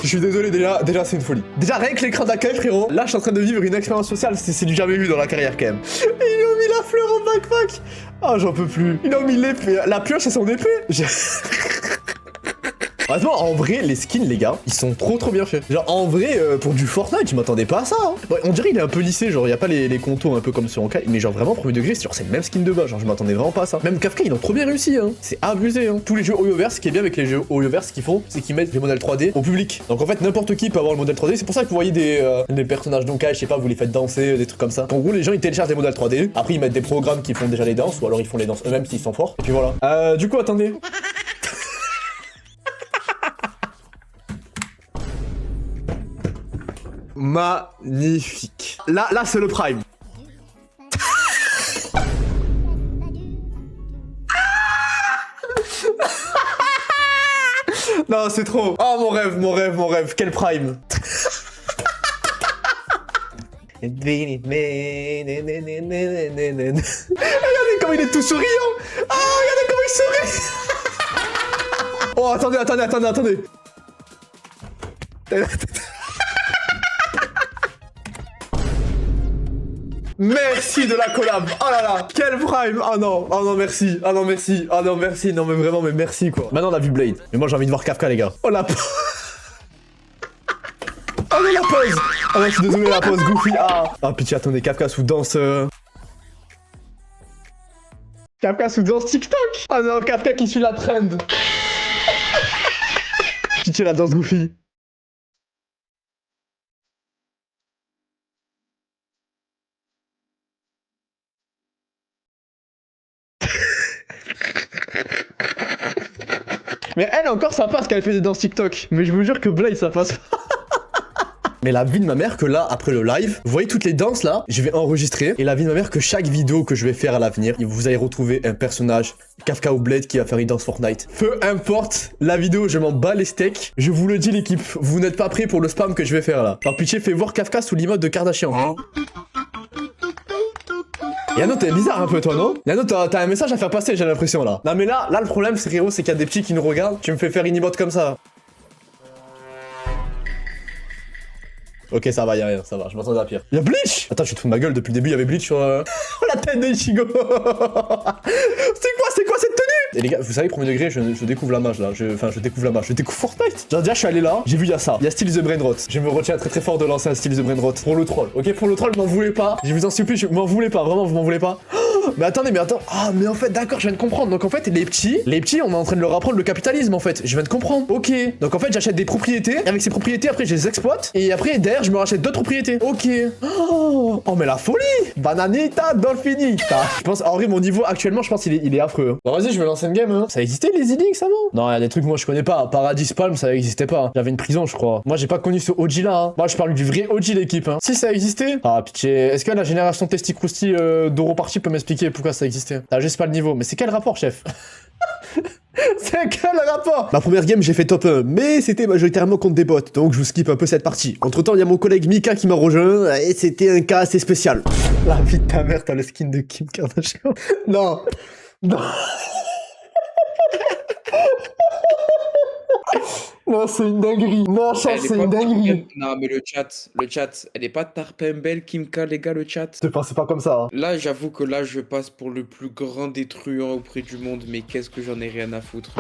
Je suis désolé, déjà c'est une folie. Déjà rien que l'écran d'accueil, frérot. Là, je suis en train de vivre une expérience sociale, c'est du jamais vu dans la carrière quand même. Ils ont mis la fleur en backpack. Ah, j'en peux plus. Ils ont mis l'épée. La pioche et son épée. Honnêtement, en vrai, les skins, les gars, ils sont trop bien faits. Genre, en vrai, pour du Fortnite, je m'attendais pas à ça. Hein. Ouais, on dirait qu'il est un peu lissé, genre, il y a pas les contours un peu comme sur Honkai, mais genre, vraiment, premier degré, c'est le même skin de base. Genre, je m'attendais vraiment pas à ça. Même Kafka, ils ont trop bien réussi, hein. C'est abusé, hein. Tous les jeux Hoyoverse, ce qui est bien avec les jeux Hoyoverse, ce qu'ils font, c'est qu'ils mettent les modèles 3D au public. Donc, en fait, n'importe qui peut avoir le modèle 3D. C'est pour ça que vous voyez des personnages d'Honkai, je sais pas, vous les faites danser, des trucs comme ça. En gros, les gens, ils téléchargent des modèles 3D. Après, ils mettent des programmes qui font déjà les danses, ou alors ils font les danses eux-mêmes s'ils sont forts. Et puis voilà. Du coup, attendez. Magnifique. Là c'est le prime. Non, c'est trop. Oh, mon rêve. Quel prime. Regardez comme il est tout souriant. Oh, regardez comment il sourit. Oh, attendez. Merci de la collab. Oh là là, quel prime. Oh non, merci. Non mais vraiment, mais merci quoi. Maintenant on a vu Blade. Mais moi j'ai envie de voir Kafka les gars. Oh la pause. Oh non la pause. Ah non, je suis désolé, la pause Goofy. Ah pitié, attendez, Kafka sous danse. Kafka sous danse TikTok. Oh non, Kafka qui suit la trend. Pitié, la danse Goofy. Mais elle encore ça passe qu'elle fait des danses TikTok. Mais je vous jure que Blade ça passe pas. Mais la vie de ma mère que là, après le live, vous voyez toutes les danses là, je vais enregistrer. Et la vie de ma mère que chaque vidéo que je vais faire à l'avenir, vous allez retrouver un personnage, Kafka ou Blade, qui va faire une danse Fortnite. Peu importe la vidéo, je m'en bats les steaks. Je vous le dis l'équipe, vous n'êtes pas prêts pour le spam que je vais faire là. Alors pitié, fais voir Kafka sous l'emote de Kardashian. Yano, t'es bizarre un peu toi, non? Yano, t'as un message à faire passer, j'ai l'impression là. Non mais là le problème, frérot, c'est qu'il y a des petits qui nous regardent. Tu me fais faire une emote comme ça. Ok, ça va, y'a rien, ça va, je m'attendais à pire. Y'a Bleach! Attends, je te fous de ma gueule, depuis le début, y'avait Bleach sur... Oh, la tête de Ichigo. C'est quoi cette tenue? Et les gars, vous savez, premier degré, je découvre la mage, là. Je découvre la mage, je découvre Fortnite. Genre, déjà, je suis allé là, j'ai vu, y'a ça. Y'a Steal the Brainrot. Je me retiens très fort de lancer un Steal the Brainrot. Pour le troll, ok? Pour le troll, m'en voulez pas. Je vous en supplie, m'en voulez pas, vraiment, vous m'en voulez pas. Mais attendez. Ah, mais en fait, d'accord, je viens de comprendre. Donc en fait, les petits, on est en train de leur apprendre le capitalisme, en fait. Je viens de comprendre. Ok. Donc en fait, j'achète des propriétés. Et avec ces propriétés, après, je les exploite. Et après, derrière, je me rachète d'autres propriétés. Ok. Oh, mais la folie. Bananita Dolphinita. Je pense, en vrai, mon niveau actuellement, je pense il est affreux. Hein. Bon, vas-y, je vais lancer une game. Hein. Ça existait, les Idix, avant? Non, il y a des trucs, moi, je connais pas. Paradis Palm, ça existait pas. J'avais une prison, je crois. Moi, j'ai pas connu ce OG là. Hein. Moi, je parle du vrai OG, l'équipe. Hein. Si ça existait. Ah, pitié. Est-ce que la génération Testicrousti d'Euro Party peut m'expliquer pourquoi ça existait? T'as juste pas le niveau. Mais c'est quel rapport, chef? C'est quel rapport? Ma première game, j'ai fait top 1, mais c'était majoritairement contre des bots, donc je vous skip un peu cette partie. Entre temps, il y a mon collègue Mika qui m'a rejoint, et c'était un cas assez spécial. La vie de ta mère, t'as le skin de Kim Kardashian. Non. Non, c'est une dinguerie. Non, chat, c'est une dinguerie. Non, mais le chat, elle est pas Tarpembel, Kimka, les gars, le chat. C'est pas comme ça. Hein. Là, j'avoue que là, je passe pour le plus grand des truands auprès du monde, mais qu'est-ce que j'en ai rien à foutre.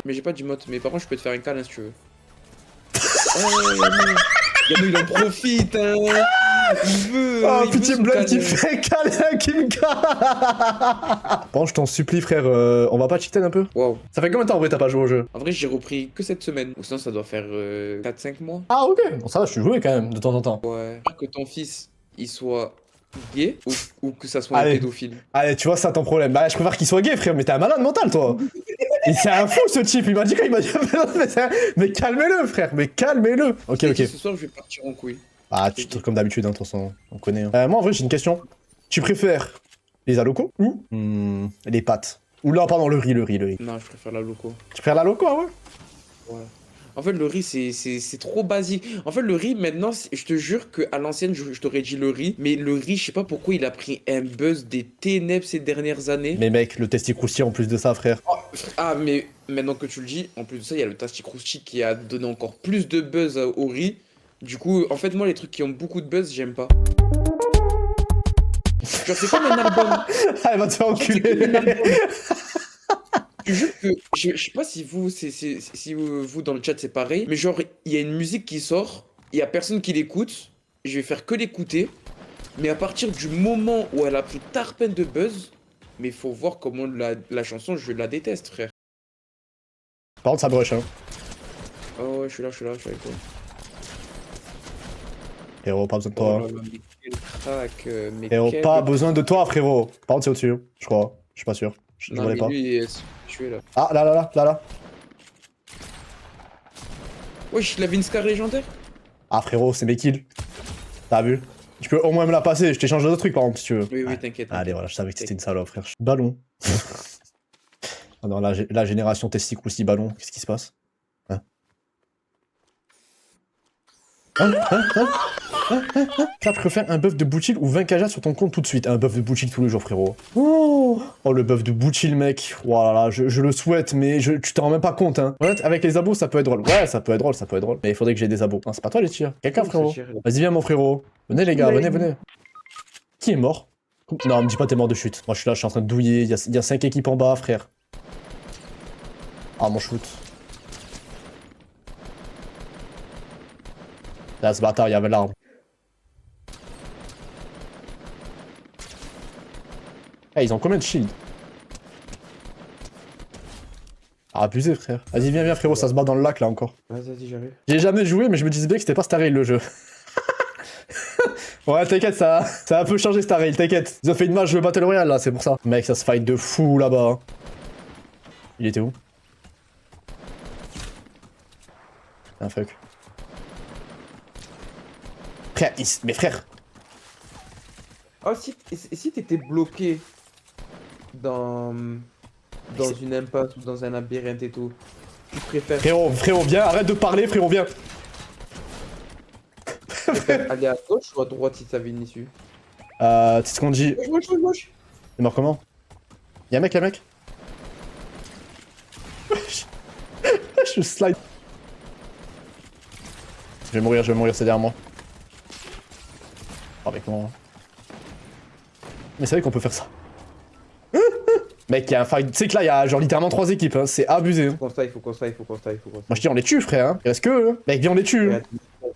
Mais j'ai pas d'emote, mais par contre, je peux te faire un câlin si tu veux. Oh, Yano, il en profite, hein. Il veut. Oh, petit Blade qui fait câlin, Kimka. Bon, je t'en supplie, frère, on va pas cheater un peu? Wow. Ça fait combien de temps en vrai t'as pas joué au jeu? En vrai, j'ai repris que cette semaine. Ou sinon, ça doit faire 4-5 mois. Ah, ok. Bon, ça va, je suis joué quand même, de temps en temps. Ouais. Que ton fils, il soit gay ou que ça soit un pédophile. Allez, tu vois, c'est ton problème. Bah, je préfère qu'il soit gay, frère, mais t'es un malade mental, toi. Et c'est un fou, ce type. Il m'a dit quoi? Il m'a dit, mais calmez-le, frère, mais calmez-le. Ok. Ce soir, je vais partir en couille. Ah, tu comme d'habitude, hein, de toute façon, on connaît. Hein. Moi, en vrai, j'ai une question. Tu préfères les alocos ou les pâtes? Ou là, pardon, le riz. Non, je préfère la loco. Tu préfères la loco, ah ouais? Ouais. En fait, le riz, c'est trop basique. En fait, le riz, maintenant, je te jure qu'à l'ancienne, je t'aurais dit le riz. Mais le riz, je sais pas pourquoi il a pris un buzz des ténèbres ces dernières années. Mais mec, le testicroustier en plus de ça, frère. Oh, Ah, mais maintenant que tu le dis, en plus de ça, il y a le Tasty Crousti qui a donné encore plus de buzz au riz. Du coup, en fait, moi, les trucs qui ont beaucoup de buzz, j'aime pas. Genre, c'est comme un album. Ah, elle va te faire C'est comme un album. enculer. Je jure que, je sais pas si vous, si vous, dans le chat, c'est pareil, mais genre, il y a une musique qui sort, il y a personne qui l'écoute, je vais faire que l'écouter, mais à partir du moment où elle a pris tarpin de buzz, mais faut voir comment la chanson, je la déteste, frère. Par contre, ça brush, hein. Oh ouais, je suis là, je suis avec toi. Frérot, pas besoin de Oh toi. là là, mais quel crack, mais Frérot, quel... pas besoin de toi, frérot. Par contre, c'est au-dessus, je crois. Je suis pas sûr. Je Non, voulais mais pas. lui, il est tué, là. Ah, là, là, là, là, là. Wesh, il avait une scar légendaire? Ah, frérot, c'est mes kills. T'as vu? Tu peux au moins me la passer. Je t'échange d'autres trucs, par exemple, si tu veux. Oui, Ah, t'inquiète. allez, voilà, je savais que c'était une salope, frère. Ballon. Ah non, la génération Testicroussi ballon, qu'est-ce qui se passe? Hein? Ça, tu préfères un buff de Bouchil ou 20 kj sur ton compte tout de suite? Un buff de Bouchil tous les jours, frérot. Oh, le buff de Bouchil, mec. Voilà, je le souhaite, mais tu t'en rends même pas compte, hein. Honnête, avec les abos, ça peut être drôle. Ouais, ça peut être drôle, ça peut être drôle. Mais il faudrait que j'ai des abos. Non, c'est pas toi les tirs. Quelqu'un, frérot. Vas-y, viens, mon frérot. Venez, les gars, venez, venez. Qui est mort? Non, me dis pas t'es mort de chute. Moi, je suis là, je suis en train de douiller. Il y a 5 équipes en bas, frère. Ah, mon shoot. Là, ce bâtard, il y avait l'arme. Eh, ils ont combien de shield? Ah, abusé, frère. Vas-y, viens, viens, frérot, ça se bat dans le lac, là, encore. Vas-y, j'arrive. J'ai jamais joué, mais je me disais bien que c'était pas Star Rail, le jeu. Ouais, t'inquiète, ça a un peu changé Star Rail, t'inquiète. Ils ont fait une match de Battle Royale, là, c'est pour ça. Mec, ça se fight de fou, là-bas. Hein. Il était où? Ah, fuck. Frère, mais frère. Oh, si t'étais bloqué dans une impasse ou dans un labyrinthe et tout, tu préfères Frérot, viens, arrête de parler, frérot, viens. aller à gauche ou à droite si t'avais une issue? Tu sais ce qu'on dit? Gauche. Il est mort comment? Y'a un mec, Je slide. Je vais mourir, c'est derrière moi. Oh, avec moi. Mais c'est vrai qu'on peut faire ça. Mec, il y a un fight. Tu sais que là, il y a genre littéralement 3 équipes, hein. C'est abusé. Hein. Il faut qu'on se taille. Moi, je dis, on les tue, frère. Hein. Il reste que eux. Mec, viens, on les tue.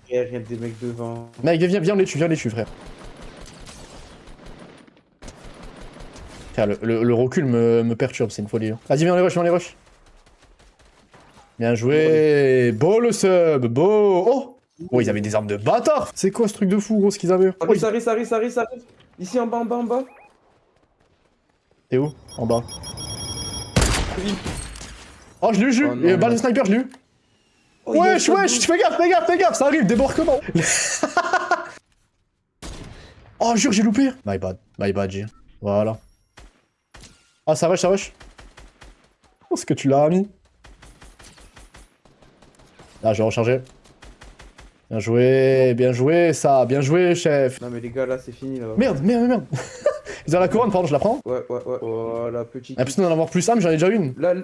Rien des mecs devant. Mec, viens, on les tue, frère. Frère, le recul me perturbe, c'est une folie. Hein. Vas-y, viens, on les rush, Bien joué. Beau le sub, beau. Oh. Oh, ils avaient des armes de bâtard. C'est quoi ce truc de fou, gros, ce qu'ils avaient? Oh, Ça arrive. Ici, en bas. T'es où? En bas. Oh, je l'ai eu, Oh, non, balle de sniper, je l'ai eu. Oh, Wesh, fais gaffe, ça arrive, débarque comment? Oh, jure, j'ai loupé. My bad, G. Voilà. Ah, ça rush. Oh, ce que tu l'as mis. Là, je vais recharger. Bien joué, ça, bien joué, chef. Non mais les gars, là c'est fini là. Merde. Ils ont la couronne, pardon, je la prends. Ouais. Oh la petite. Impossible d'en avoir plus, mais j'en ai déjà une. Là,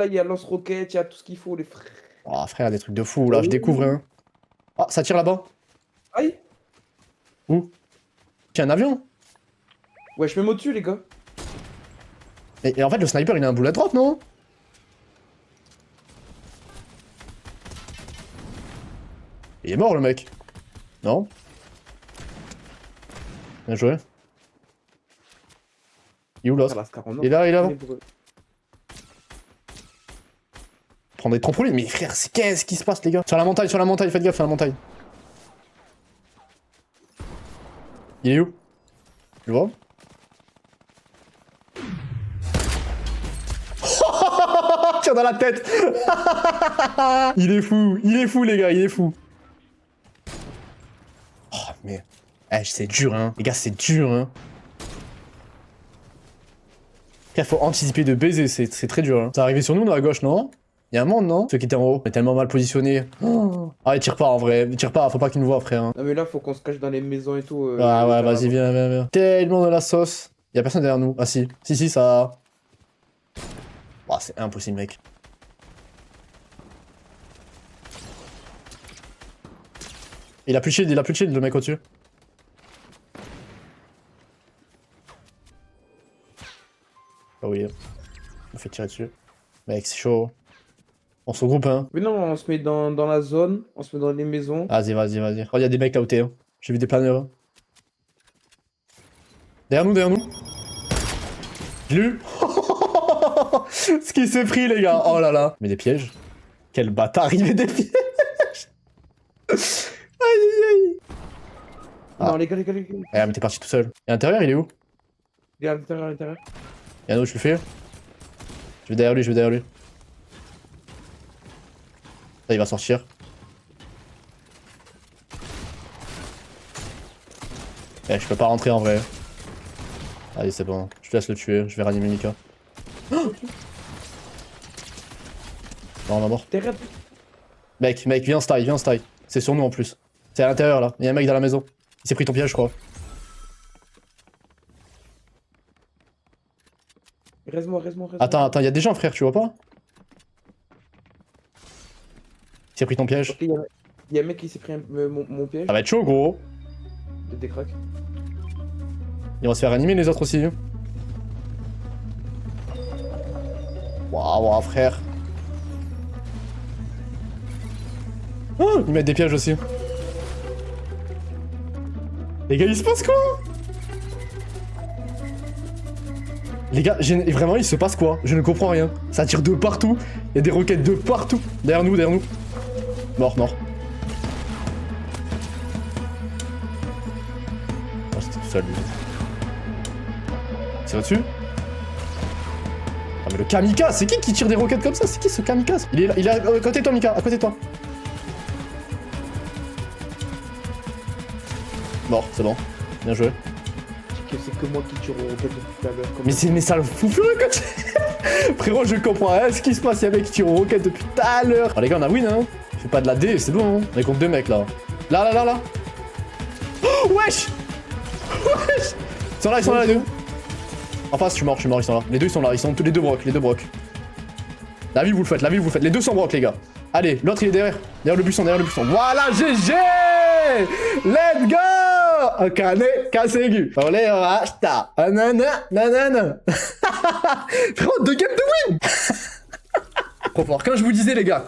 il y a lance-roquette, il y a tout ce qu'il faut, les frères. Oh, frère, des trucs de fou, là, je découvre, hein. Ah, ça tire là-bas. Aïe. Où? Tiens, un avion. Ouais, je me mets au-dessus, les gars. Et en fait, le sniper, il a un bullet drop, non? Il est mort, le mec. Non? Bien joué. Il est où, l'autre? Il est là. Prendre des trampolines. Mais frère, qu'est-ce qui se passe, les gars? Sur la montagne, faites gaffe, sur la montagne. Il est où? Tu le vois? Tire dans la tête. Il est fou, les gars, il est fou. Oh, mais... Eh, c'est dur, hein. Les gars, c'est dur, hein. Il faut anticiper de baiser, c'est très dur. Hein. Ça arrivé sur nous, dans la gauche, non? Il y a un monde, non? Ceux qui étaient en haut. On est tellement mal positionnés. Oh. Ah, tire pas, en vrai. Tire pas, faut pas qu'ils nous voient, frère. Hein. Non mais là, faut qu'on se cache dans les maisons et tout. Ouais, vas-y, viens. Tellement de la sauce. Il y a personne derrière nous. Ah si, ça... Oh, c'est impossible, mec. Il a plus de shield, le mec au-dessus. Ah oui, on fait tirer dessus. Mec, c'est chaud. On se regroupe, hein. Mais non, on se met dans la zone, on se met dans les maisons. Vas-y, vas-y, vas-y. Oh, y'a des mecs là où t'es, hein. J'ai vu des planeurs. Hein. Derrière nous, derrière nous. J'ai lu. Ce qui s'est pris, les gars. Oh là là. Mais des pièges. Quel bâtard, il met des pièges. Aïe, aïe, aïe. Non, les gars, les gars, les gars. Eh, mais t'es parti tout seul. Et à l'intérieur, il est où? Il est à l'intérieur, à l'intérieur. Y'a un autre, je le fais. Je vais derrière lui, je vais derrière lui. Là, il va sortir. Eh, je peux pas rentrer en vrai. Allez, c'est bon. Je te laisse le tuer. Je vais ranimer Mika. Oh non, on est mort. Derrière. Mec, viens en style, viens en style. C'est sur nous en plus. C'est à l'intérieur là. Il y a un mec dans la maison. Il s'est pris ton piège, je crois. Reste-moi, reste-moi, reste-moi. Attends, il y a des gens, frère, tu vois pas? Il s'est pris ton piège. Ok, il y a un mec qui s'est pris mon piège. Ça va être chaud, gros. Des cracks. Ils vont se faire animer les autres aussi. Waouh, frère. Oh, ils mettent des pièges aussi. Les gars, il se passe quoi? Les gars, vraiment, il se passe quoi? Je ne comprends rien. Ça tire de partout. Il y a des roquettes de partout. Derrière nous, derrière nous. Mort, mort. Oh, c'était tout seul, lui. C'est au-dessus? Ah, mais le kamikaze, c'est qui tire des roquettes comme ça? C'est qui ce kamikaze? Il est là, il est à côté de toi, Mika, à côté de toi. Mort, c'est bon. Bien joué. C'est que moi qui tire aux roquettes depuis tout à l'heure. Mais ça le fout furieux quand tu... Frérot, je comprends rien ce qui se passe. Il y a un mec qui tire aux roquettes depuis tout à l'heure. Oh, les gars, on a win, hein. Fais pas de la D, c'est bon, hein. On est contre deux mecs, là. Là. Oh, wesh. Wesh. Ils sont là, les deux. En face, je suis mort, ils sont là. Les deux, ils sont là, ils sont tous les deux brocs, La vie, vous le faites, Les deux sont brocs, les gars. Allez, l'autre, il est derrière le buisson, Voilà, GG. Let's go. Okane, kasegu. Olé, hasta. Nanana. Frérot, 2 games de win. Trop fort. Quand je vous disais, les gars.